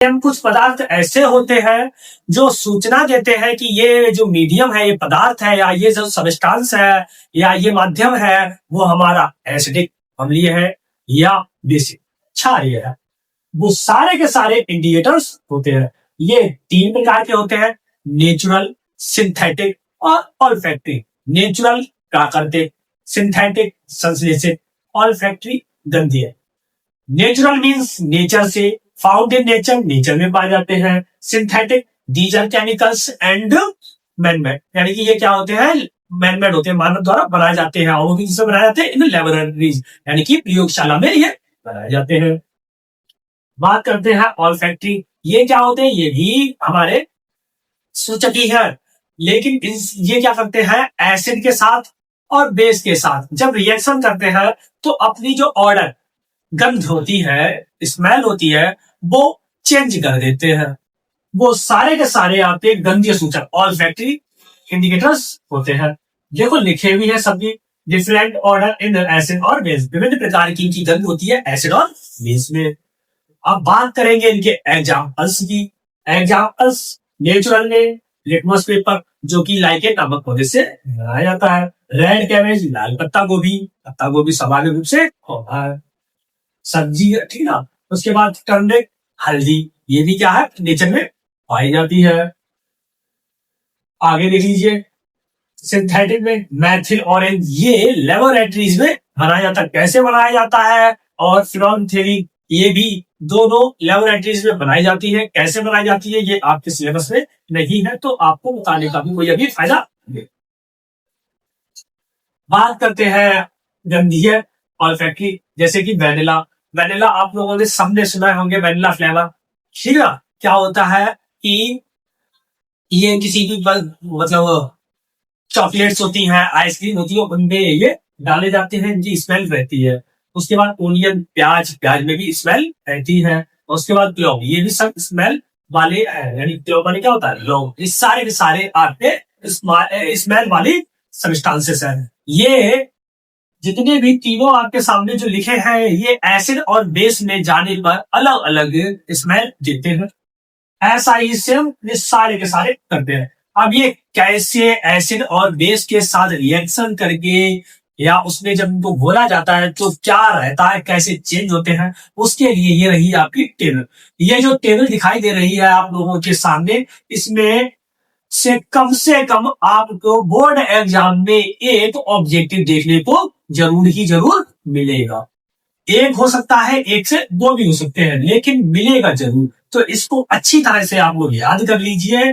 कुछ पदार्थ ऐसे होते हैं जो सूचना देते हैं कि ये जो मीडियम है, ये पदार्थ है, या ये जो सब्सटेंस है, या ये माध्यम है, वो हमारा एसिडिक अम्लीय है या बेसिक क्षारीय है। वो सारे के सारे इंडिकेटर्स होते हैं। ये 3 प्रकार के होते हैं: नेचुरल, सिंथेटिक और ऑल्फैक्टरी। नेचुरल प्राकृतिक, सिंथेटिक संश्लेषित, ऑल्फैक्टरी गंधीय। नेचुरल मीन्स नेचर से, फाउंड इन नेचर, नेचर में पाए जाते हैं। Synthetic, these are chemicals and manmade, यानी कि ये क्या होते हैं, मैनमेड होते हैं, मानव द्वारा बनाए जाते हैं। और वो भी किससे बनाए जाते हैं, इन लेबोरेटरीज, यानी कि प्रयोगशाला में ये बनाए जाते हैं। बात करते हैं ऑल्फैक्टरी, ये क्या होते हैं, ये भी हमारे सूचक ही है, लेकिन ये क्या करते हैं, एसिड के साथ और बेस के साथ जब रिएक्शन करते हैं तो अपनी जो ऑर्डर गंध होती है, स्मेल होती है, वो चेंज कर देते हैं। वो सारे के सारे आपके गंधीय सूचक ऑल्फैक्टरी इंडिकेटर्स होते हैं। देखो लिखे भी है सभी, डिफरेंट ऑर्डर इन एसिड और बेस, विभिन्न प्रकार की इनकी गंध होती है एसिड और बेस में। अब बात करेंगे इनके एग्जाम्पल्स की। एग्जाम्पल्स नेचुरल में लिटमस पेपर, जो कि लाइकेन नामक पौधे से बनाया जाता है। रेड कैबेज, लाल पत्ता गोभी, पत्ता गोभी सामान्य रूप से होता है सब्जी, ठीक ना। उसके बाद टर्मरिक, हल्दी, ये भी क्या है, नेचर में पाई जाती है। आगे देख लीजिए, सिंथेटिक में मैथिल ऑरेंज, ये लेबोरेटरीज में बनाया जाता है। कैसे बनाया जाता है, और फिनोल थ्योरी, ये भी दोनों लेबोरेटरीज में बनाई जाती है। कैसे बनाई जाती है, ये आपके सिलेबस में नहीं है, तो आपको बताने का भी कोई अभी फायदा नहीं। बात करते हैं गंधीय ऑल्फैक्टरी, जैसे कि वेनिला। वेनिला आप लोगों ने सबने सुना होंगे, वेनिला फ्लेवर, ठीक है। क्या होता है कि ये किसी भी मतलब चॉकलेट्स होती हैं, आइसक्रीम होती है, उनमें ये डाले जाते हैं, इनकी स्मेल रहती है। उसके बाद ओनियन, प्याज, प्याज में भी स्मेल रहती है। उसके बाद क्लोव, ये भी सब स्मेल वाले हैं, यानी क्लोव माने क्या होता है, लौंग। इस सारे के सारे आपके स्मेल वाली सब्सटेंसेस हैं। ये जितने भी तीनों आपके सामने जो लिखे हैं, ये एसिड और बेस में जाने पर अलग अलग स्मेल देते हैं। ऐसा ही सेम ये सारे के सारे करते हैं। अब ये कैसे एसिड और बेस के साथ रिएक्शन करके, या उसमें जब इनको घोला जाता है तो क्या रहता है, कैसे चेंज होते हैं, उसके लिए ये रही आपकी टेबल। ये जो टेबल दिखाई दे रही है आप लोगों के सामने, इसमें से कम आपको बोर्ड एग्जाम में एक ऑब्जेक्टिव देखने को जरूर ही जरूर मिलेगा। एक हो सकता है, एक से 2 भी हो सकते हैं, लेकिन मिलेगा जरूर। तो इसको अच्छी तरह से आप लोग याद कर लीजिए।